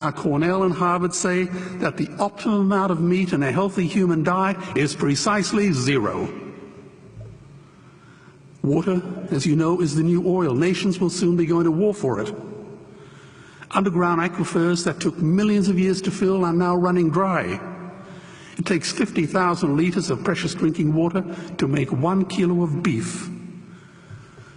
Cornell and Harvard say that the optimum amount of meat in a healthy human diet is precisely 0. Water, as you know, is the new oil. Nations will soon be going to war for it. Underground aquifers that took millions of years to fill are now running dry. It takes 50,000 liters of precious drinking water to make 1 kilo of beef.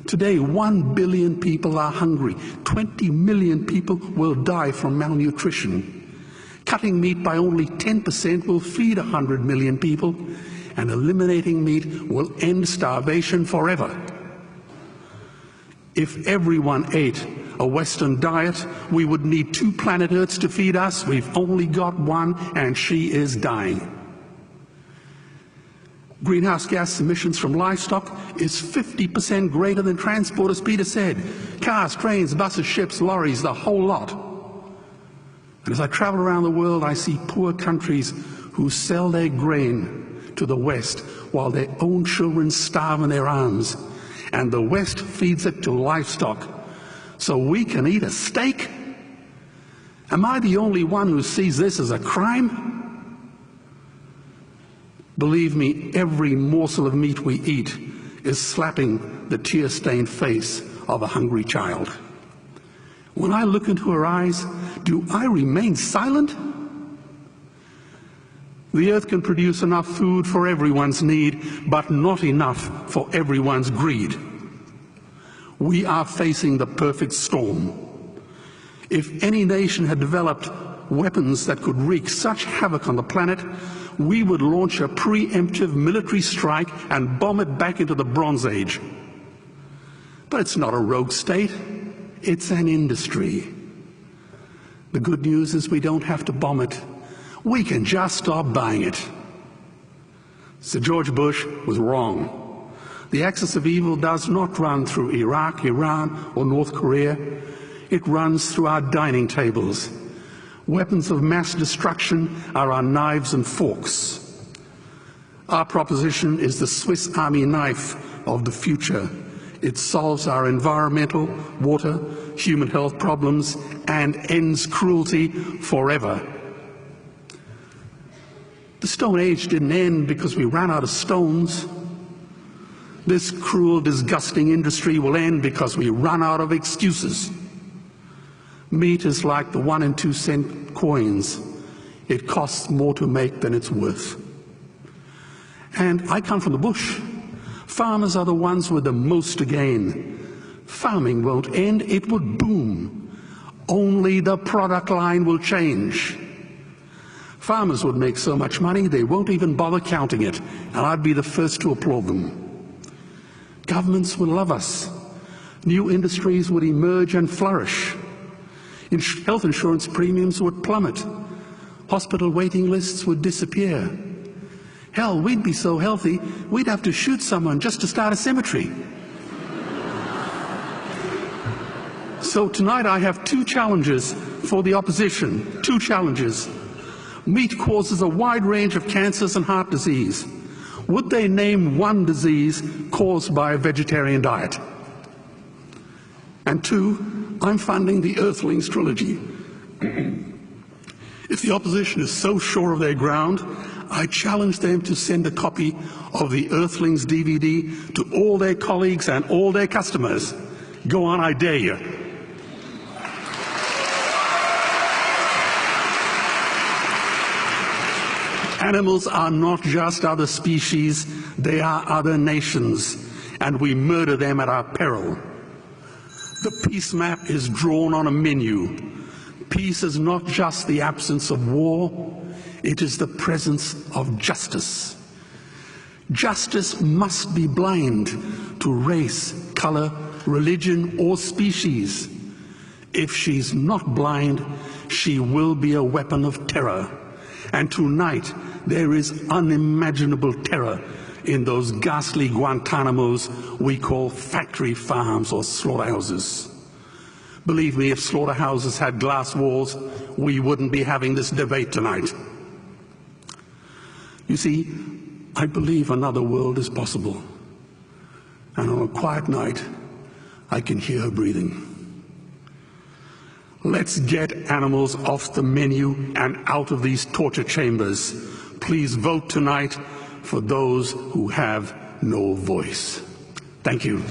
Today, 1 billion people are hungry. 20 million people will die from malnutrition. Cutting meat by only 10% will feed 100 million people, and eliminating meat will end starvation forever. If everyone ate a Western diet, we would need 2 planet Earths to feed us. We've only got one, and she is dying. Greenhouse gas emissions from livestock is 50% greater than transport, as Peter said. Cars, trains, buses, ships, lorries, the whole lot. And as I travel around the world, I see poor countries who sell their grain to the West while their own children starve in their arms. And the West feeds it to livestock so we can eat a steak? Am I the only one who sees this as a crime? Believe me, every morsel of meat we eat is slapping the tear-stained face of a hungry child. When I look into her eyes, do I remain silent? The earth can produce enough food for everyone's need, but not enough for everyone's greed. We are facing the perfect storm. If any nation had developed weapons that could wreak such havoc on the planet, we would launch a preemptive military strike and bomb it back into the Bronze Age. But it's not a rogue state, it's an industry. The good news is we don't have to bomb it. We can just stop buying it. Sir George Bush was wrong. The axis of evil does not run through Iraq, Iran, or North Korea. It runs through our dining tables. Weapons of mass destruction are our knives and forks. Our proposition is the Swiss Army knife of the future. It solves our environmental, water, human health problems and ends cruelty forever. The Stone Age didn't end because we ran out of stones. This cruel, disgusting industry will end because we run out of excuses. Meat is like the 1 and 2 cent coins. It costs more to make than it's worth. And I come from the bush. Farmers are the ones with the most to gain. Farming won't end, it would boom. Only the product line will change. Farmers would make so much money they won't even bother counting it, and I'd be the first to applaud them. Governments would love us. New industries would emerge and flourish. Health insurance premiums would plummet. Hospital waiting lists would disappear. Hell, we'd be so healthy, we'd have to shoot someone just to start a cemetery. So tonight I have 2 challenges for the opposition. 2 challenges. Meat causes a wide range of cancers and heart disease. Would they name one disease caused by a vegetarian diet? And 2, I'm funding the Earthlings trilogy. If the opposition is so sure of their ground, I challenge them to send a copy of the Earthlings DVD to all their colleagues and all their customers. Go on, I dare you. Animals are not just other species, they are other nations, and we murder them at our peril. The peace map is drawn on a menu. Peace is not just the absence of war, it is the presence of justice. Justice must be blind to race, color, religion, or species. If she's not blind, she will be a weapon of terror. And tonight, there is unimaginable terror in those ghastly Guantanamos we call factory farms or slaughterhouses. Believe me, if slaughterhouses had glass walls, we wouldn't be having this debate tonight. You see, I believe another world is possible. And on a quiet night, I can hear her breathing. Let's get animals off the menu and out of these torture chambers. Please vote tonight for those who have no voice. Thank you.